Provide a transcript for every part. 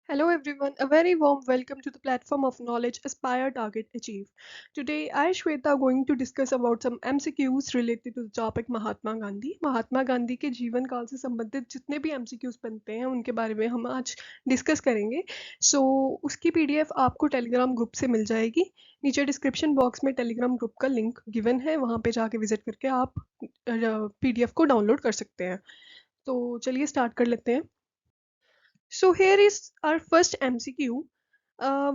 Hello everyone, a very warm welcome to the platform of knowledge Aspire Target Achieve. Today I Shweta are going to discuss about some MCQs related to the topic Mahatma Gandhi. महात्मा गांधी के जीवन काल से संबंधित जितने भी MCQs बनते हैं उनके बारे में हम आज डिस्कस करेंगे. उसकी PDF आपको टेलीग्राम ग्रुप से मिल जाएगी. नीचे डिस्क्रिप्शन बॉक्स में टेलीग्राम ग्रुप का लिंक गिवन है, वहाँ पे जाके विजिट करके आप PDF को डाउनलोड कर सकते हैं. तो चलिए स्टार्ट कर लेते हैं. So here is our first MCQ.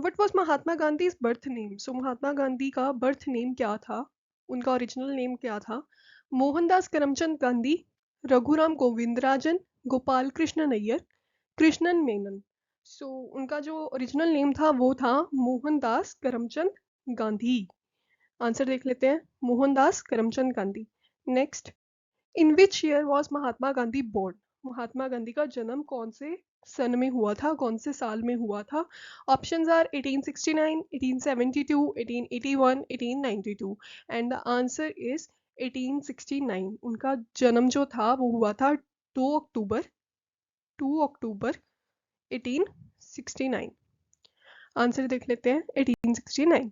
What was Mahatma Gandhi's birth name? So महात्मा गांधी का birth name क्या था? उनका original name क्या था? मोहनदास करमचंद गांधी, रघुराम गोविंदराजन, गोपाल कृष्ण नैयर, कृष्णन मेनन. So उनका जो original name था वो था मोहनदास करमचंद गांधी. आंसर देख लेते हैं. Mohandas Karamchand Gandhi. Next. In which year was Mahatma Gandhi born? Mahatma Gandhi का जन्म कौन से सन में हुआ था, कौन से साल में हुआ था? Options are 1869, 1872, 1881, 1892 and the answer is 1869. उनका जन्म जो था वो हुआ था 2 अक्टूबर 1869. आंसर देख लेते हैं. 1869.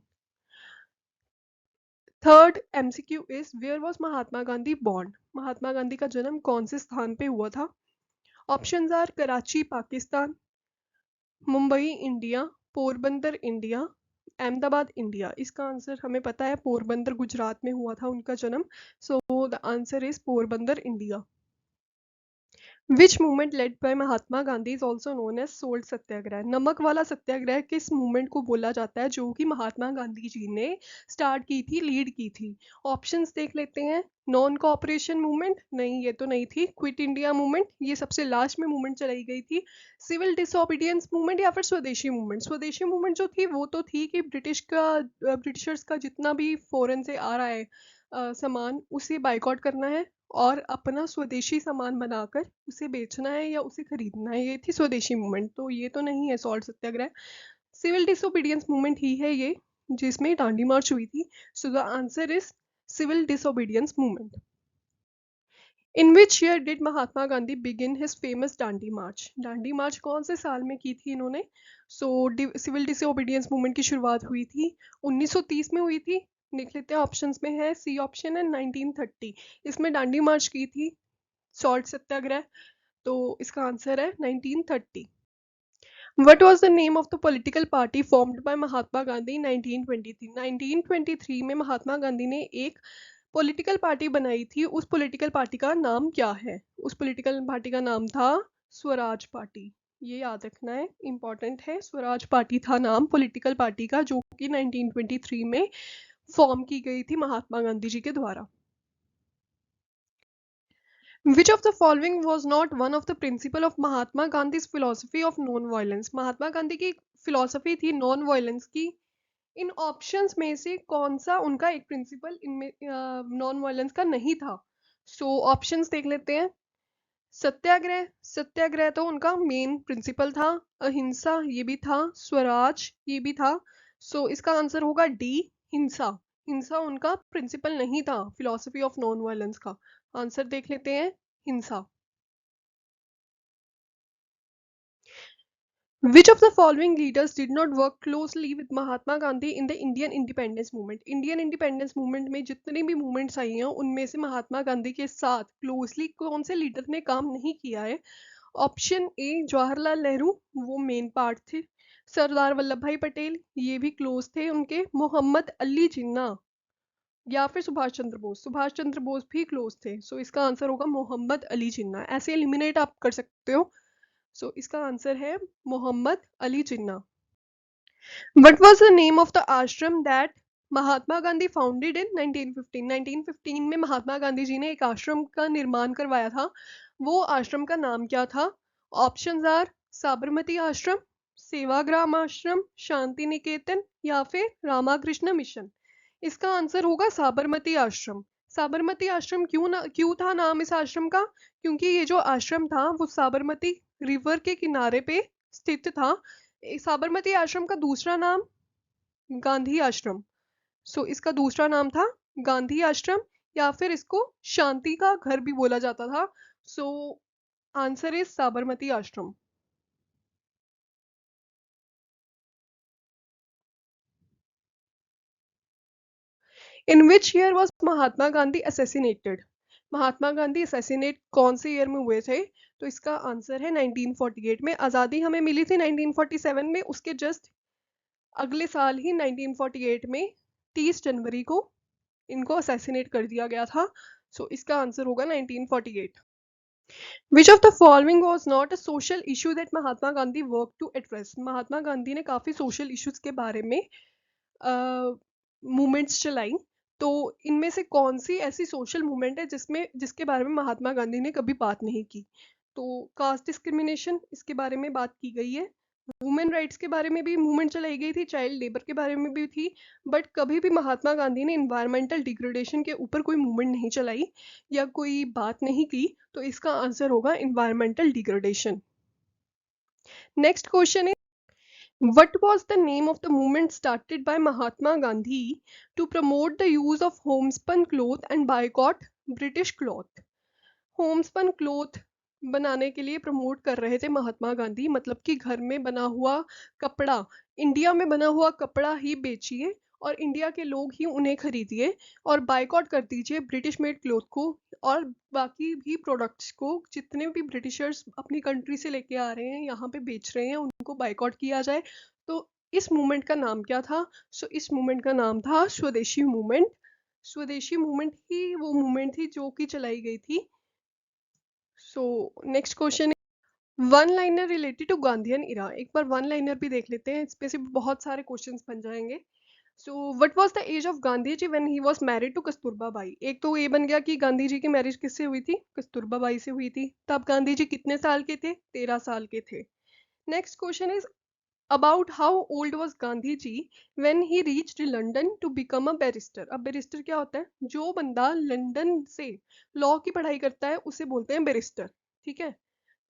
Third MCQ is where was Mahatma Gandhi born? Mahatma Gandhi का जन्म कौन से स्थान पे हुआ था? Options are Karachi Pakistan, Mumbai India, Porbandar India, Ahmedabad India. इसका आंसर हमें पता है पोरबंदर गुजरात में हुआ था उनका जन्म. So the answer is Porbandar India. Which movement led by Mahatma Gandhi is also known as salt Satyagraha? नमक वाला सत्याग्रह किस मूवमेंट को बोला जाता है जो कि महात्मा गांधी जी ने स्टार्ट की थी, लीड की थी? ऑप्शंस देख लेते हैं. नॉन कोऑपरेशन मूवमेंट, नहीं ये तो नहीं थी. क्विट इंडिया मूवमेंट, ये सबसे लास्ट में मूवमेंट चलाई गई थी. सिविल डिसोबीडियंस मूवमेंट या फिर स्वदेशी मूवमेंट? स्वदेशी मूवमेंट जो थी वो तो थी कि ब्रिटिशर्स का जितना भी फॉरेन से आ रहा है सामान उसे बाइकआउट करना है और अपना स्वदेशी सामान बनाकर उसे बेचना है या उसे खरीदना है. ये थी स्वदेशी मूवमेंट. तो ये तो नहीं है salt Satyagraha. Civil disobedience movement ही है ये जिसमें दांडी मार्च हुई थी. So the answer is civil disobedience movement. In which year did Mahatma Gandhi begin his famous Dandi march? Dandi march कौन से साल में की थी इन्होंने? सिविल डिसोबीडियंस मूवमेंट की शुरुआत हुई थी 1930 में हुई थी. देख लेते हैं. ऑप्शंस में है सी ऑप्शन है 1930. इसमें दांडी मार्च की थी सॉल्ट सत्याग्रह. तो इसका आंसर है 1930. What was the name of the political party formed by Mahatma Gandhi in 1923? 1923 में महात्मा गांधी ने एक पॉलिटिकल पार्टी बनाई थी. उस पॉलिटिकल पार्टी का नाम क्या है? उस पॉलिटिकल पार्टी का नाम था स्वराज पार्टी. ये याद रखना है, इंपॉर्टेंट है. स्वराज पार्टी था नाम पॉलिटिकल पार्टी का जो कि 1923 में फॉर्म की गई थी महात्मा गांधी जी के द्वारा. Which of the following was not one of the principle of Mahatma Gandhi's philosophy of non-violence? Mahatma Gandhi की फिलोसफी थी नॉन वायलेंस की. इन ऑप्शंस में से कौन सा उनका एक प्रिंसिपल इनमें नॉन वायलेंस का नहीं था? ऑप्शंस देख लेते हैं. सत्याग्रह, सत्याग्रह तो उनका मेन प्रिंसिपल था. अहिंसा ये भी था. स्वराज ये भी था. इसका आंसर होगा डी, हिंसा. हिंसा उनका प्रिंसिपल नहीं था फिलोसफी ऑफ नॉन वायलेंस का. आंसर देख लेते हैं. हिंसा. Which of the following leaders did not work closely with Mahatma Gandhi in the Indian independence movement? Indian independence movement में जितनी भी मूवमेंट्स आई हैं उनमें से महात्मा गांधी के साथ क्लोजली कौन से लीडर ने काम नहीं किया है? ऑप्शन ए जवाहरलाल नेहरू, वो मेन पार्ट थे. सरदार वल्लभ भाई पटेल, ये भी क्लोज थे उनके. मोहम्मद अली जिन्ना या फिर सुभाष चंद्र बोस. सुभाष चंद्र बोस भी क्लोज थे. इसका आंसर होगा मोहम्मद अली जिन्ना. ऐसे एलिमिनेट आप कर सकते हो. इसका आंसर है Mohammad Ali Jinnah. What was the name of the ashram that Mahatma Gandhi founded in 1915? 1915 में महात्मा गांधी जी ने एक आश्रम का निर्माण करवाया था. वो आश्रम का नाम क्या था? ऑप्शंस आर साबरमती आश्रम, सेवाग्राम आश्रम, शांति निकेतन या फिर रामाकृष्ण मिशन. इसका आंसर होगा साबरमती आश्रम. साबरमती आश्रम क्यों था नाम इस आश्रम का? क्योंकि ये जो आश्रम था वो साबरमती रिवर के किनारे पे स्थित था. साबरमती आश्रम का दूसरा नाम गांधी आश्रम. इसका दूसरा नाम था गांधी आश्रम या फिर इसको शांति का घर भी बोला जाता था. Answer is Sabarmati Ashram. In which year was Mahatma Gandhi assassinated? Mahatma Gandhi assassinate कौन से ईयर में हुए थे? तो इसका आंसर है 1948 में। आज़ादी हमें मिली थी 1947 में, उसके जस्ट अगले साल ही 1948 में 30 जनवरी को इनको असैसिनेट कर दिया गया था। सो इसका आंसर होगा 1948। Which of the following was not a social issue that Mahatma Gandhi work to address? Mahatma Gandhi ने काफ़ी सोशल इश्यूज के बारे में मूवमेंट्स चलाई, तो इनमें से कौन सी ऐसी सोशल मूवमेंट है जिसके बारे में महात्मा गांधी ने कभी बात नहीं की? तो कास्ट डिस्क्रिमिनेशन, इसके बारे में बात की गई है। वुमेन राइट्स के बारे में भी मूवमेंट चलाई गई थी, चाइल्ड लेबर के बारे में भी थी, बट कभी भी महात्मा गांधी ने इन्वायरमेंटल डिग्रेडेशन के ऊपर कोई मूवमेंट नहीं चलाई या कोई बात नहीं की। तो इसका आंसर होगा इन्वायरमेंटल डिग्रेडेशन। नेक्स्ट क्वेश्चन है, what was the name of the movement started by Mahatma Gandhi to promote the use of homespun cloth and boycott British cloth? Homespun cloth बनाने के लिए प्रमोट कर रहे थे महात्मा गांधी, मतलब कि घर में बना हुआ कपड़ा, इंडिया में बना हुआ कपड़ा ही बेचिए और इंडिया के लोग ही उन्हें खरीदिए और बायकॉट कर दीजिए ब्रिटिश मेड क्लोथ को और बाकी भी प्रोडक्ट्स को, जितने भी ब्रिटिशर्स अपनी कंट्री से लेके आ रहे हैं यहाँ पे बेच रहे हैं उनको बायकॉट किया जाए। तो इस मूवमेंट का नाम क्या था? इस मूवमेंट का नाम था स्वदेशी मूवमेंट। स्वदेशी मूवमेंट ही वो मूवमेंट थी जो कि चलाई गई थी। सो नेक्स्ट क्वेश्चन है, one liner related to Gandhian era. एक बार वन लाइनर भी देख लेते हैं, इसमें से बहुत सारे क्वेश्चंस बन जाएंगे। So what was the age of Gandhi ji when he was married to Kasturba Bai? एक तो ये बन गया कि गांधी जी की मैरिज किससे हुई थी? कस्तूरबा बाई से हुई थी। तब गांधी जी कितने साल के थे? 13 साल के थे। Next question is about how old was Gandhi ji when he reached London to become a barrister? अब बैरिस्टर क्या होता है? जो बंदा लंदन से लॉ की पढ़ाई करता है उसे बोलते हैं बैरिस्टर। ठीक है,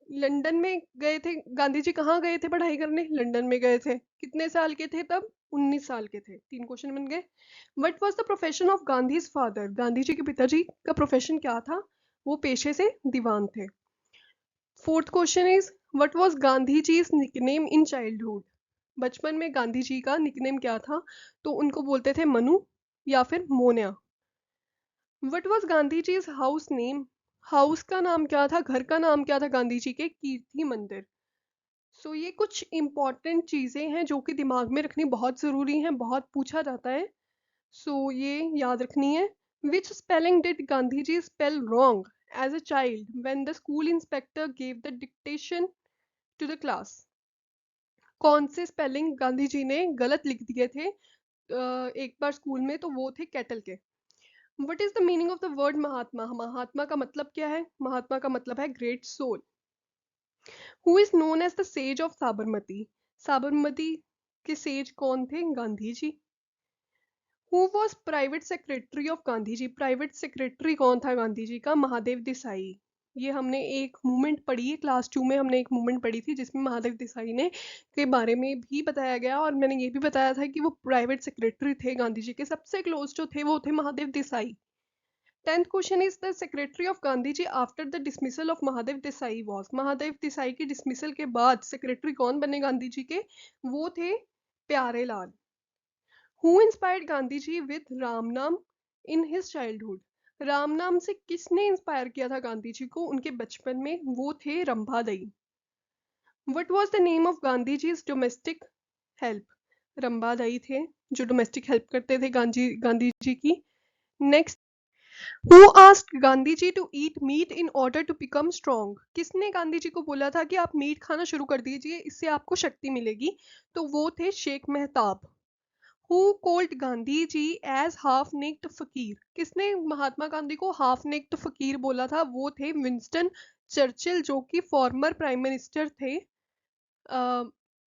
लंदन में गए थे गांधी जी, कहाँ गए थे पढ़ाई करने? लंदन में गए थे। कितने साल के थे तब? 19 साल के थे। 3 क्वेश्चन बन गए। What was the profession of Gandhi's father? Gandhi ji के पिताजी का प्रोफेशन क्या था? वो पेशे से दीवान थे। Fourth question is what was Gandhi ji nickname in childhood? बचपन में गांधी जी का निकनेम क्या था? तो उनको बोलते थे मनु या फिर Monya. What was Gandhi ji house name? House का नाम क्या था, घर का नाम क्या था गांधी जी के? कीर्ति मंदिर। ये कुछ इंपॉर्टेंट चीजें हैं जो कि दिमाग में रखनी बहुत जरूरी हैं, बहुत पूछा जाता है। ये याद रखनी है। Which spelling did Gandhi ji spell wrong as a child when the school inspector gave the dictation to the class? कौन से स्पेलिंग गांधी जी ने गलत लिख दिए थे एक बार स्कूल में? तो वो थे कैटल के। What is the meaning of the word Mahatma? Mahatma का मतलब क्या है? महात्मा का मतलब है great soul. Who is known as the sage of Sabarmati? Sabarmati के सेज कौन थे? Gandhi ji. Who was private secretary of Gandhi ji? Private secretary कौन था गांधी जी का? महादेव देसाई। ये हमने एक मूवमेंट पढ़ी है, क्लास 2 में हमने एक मूवमेंट पढ़ी थी जिसमें महादेव देसाई ने के बारे में भी बताया गया और मैंने ये भी बताया था कि वो प्राइवेट सेक्रेटरी थे गांधी जी के, सबसे क्लोज जो थे वो थे Mahadev Desai. 10th question is the secretary of Gandhi ji after the dismissal of Mahadev Desai was? Mahadev Desai की डिसमिसल के बाद सेक्रेटरी कौन बने गांधी जी के? वो थे Pyare Lal. Who inspired Gandhi ji with Ram naam in his childhood? Ram नाम से किसने इंस्पायर किया था गांधी जी को उनके बचपन में? वो थे Rambhadai. What was the name of Gandhi ji domestic help? Rambhadai थे जो डोमेस्टिक हेल्प करते थे गांधी जी की। Next, who asked Gandhi ji to eat meat in order to become strong? किसने गांधी जी को बोला था कि आप मीट खाना शुरू कर दीजिए, इससे आपको शक्ति मिलेगी? तो वो थे Sheikh Mehtab. Who called Gandhi ji as half naked fakir? किसने महात्मा गांधी को हाफ नेक्ड फकीर बोला था? वो थे विंस्टन चर्चिल जो कि फॉर्मर प्राइम मिनिस्टर थे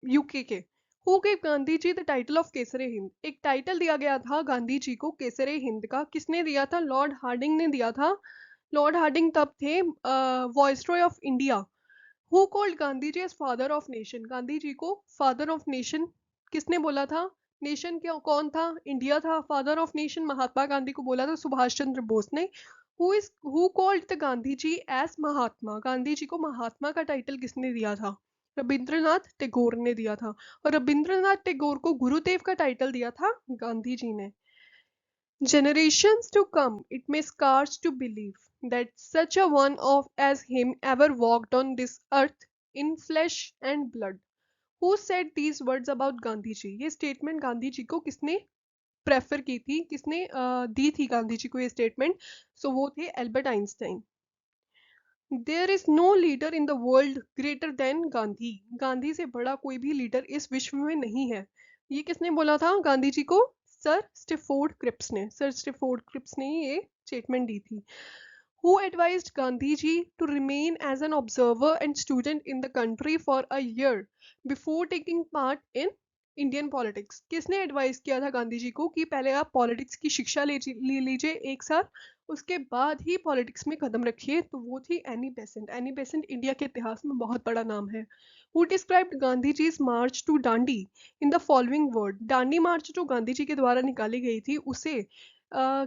यूके के। Who gave Gandhi ji the title of Kaisar-e Hind? एक टाइटल दिया गया था गांधी जी को केसरे हिंद का, किसने दिया था? लॉर्ड हार्डिंग ने दिया था। लॉर्ड हार्डिंग तब थे viceroy of India. Who called Gandhi ji as father of nation? Gandhi ji को फादर ऑफ नेशन किसने बोला था? नेशन क्या कौन था? इंडिया था। Father of nation Mahatma Gandhi को बोला था सुभाष चंद्र बोस ने। Who called the Gandhi ji as Mahatma? Gandhi ji को महात्मा का टाइटल किसने दिया था? रविंद्रनाथ टैगोर ने दिया था। और रविंद्रनाथ टैगोर को गुरुदेव का टाइटल दिया था गांधी जी ने। Generations to come, it may scarce to believe that such a one of as him ever walked on this earth in flesh and blood. Who said these words about Gandhi ji? ये स्टेटमेंट गांधी जी को किसने prefer की थी, किसने दी थी गांधी जी को ये statement? सो वो थे Albert Einstein. There is no leader in the world greater than Gandhi. Gandhi से बड़ा कोई भी लीडर इस विश्व में नहीं है। ये किसने बोला था गांधी जी को? सर स्टिफोर्ड क्रिप्स ने। सर स्टिफोर्ड क्रिप्स ने ये स्टेटमेंट दी थी। Who advised Gandhiji to remain as an observer and student in the country for a year before taking part in Indian politics? किसने एडवाइस किया था गांधी जी को कि पहले आप पॉलिटिक्स की शिक्षा ले लीजिए एक साल, उसके बाद ही पॉलिटिक्स में कदम रखिए? तो वो थी Annie Besant. Annie Besant India के इतिहास में बहुत बड़ा नाम है। Who described Gandhi ji's march to Dandi in the following word? Dandi march जो गांधी जी के द्वारा निकाली गई थी उसे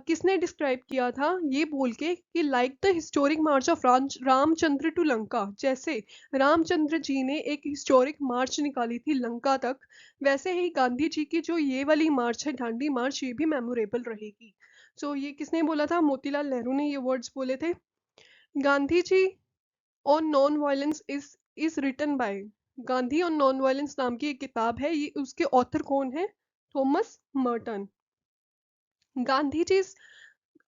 किसने डिस्क्राइब किया था ये बोल के कि like the historic march of Ramchandra to Lanka? जैसे रामचंद्र जी ने एक हिस्टोरिक मार्च निकाली थी लंका तक, वैसे ही गांधी जी की जो ये वाली मार्च है दांडी मार्च, ये भी मेमोरेबल रहेगी। सो ये किसने बोला था? मोतीलाल नेहरू ने ये वर्ड्स बोले थे। Gandhi ji on non violence is written by. Gandhi on non violence नाम की एक किताब है, ये उसके ऑथर कौन है? Thomas Merton. Gandhi ji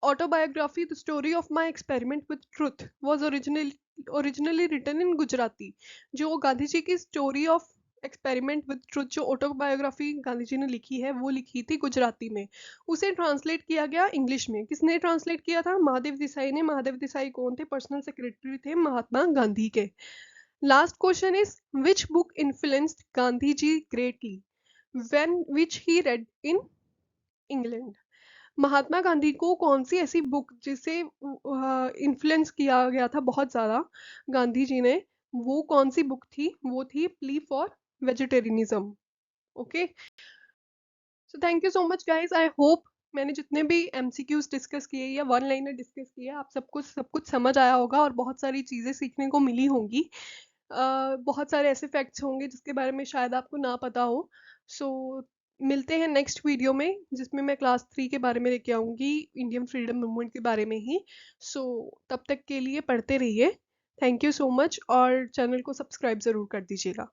autobiography the story of my experiment with truth was originally written in Gujarati. जो गांधी जी की story of experiment with truth जो ऑटोबायोग्राफी गांधी जी ने लिखी है वो लिखी थी गुजराती में, उसे ट्रांसलेट किया गया इंग्लिश में। किसने ट्रांसलेट किया था? महादेव देसाई ने। महादेव देसाई कौन थे? पर्सनल सेक्रेटरी थे महात्मा गांधी के। Last question is which book influenced Gandhi ji greatly when which he read in England? Mahatma Gandhi को कौन सी ऐसी बुक जिसे इन्फ्लुएंस किया गया था बहुत ज़्यादा गांधी जी ने, वो कौन सी बुक थी? वो थी plea for vegetarianism. Okay, so thank you so much guys. I hope मैंने जितने भी एमसीक्यूज डिस्कस किए या वन लाइनर डिस्कस किए आप सब कुछ समझ आया होगा और बहुत सारी चीज़ें सीखने को मिली होंगी। बहुत सारे ऐसे फैक्ट्स होंगे जिसके बारे में शायद आपको ना पता हो। सो मिलते हैं नेक्स्ट वीडियो में जिसमें मैं क्लास 3 के बारे में लेके आऊँगी, इंडियन फ्रीडम मूवमेंट के बारे में ही। सो तब तक के लिए पढ़ते रहिए। थैंक यू सो मच और चैनल को सब्सक्राइब ज़रूर कर दीजिएगा।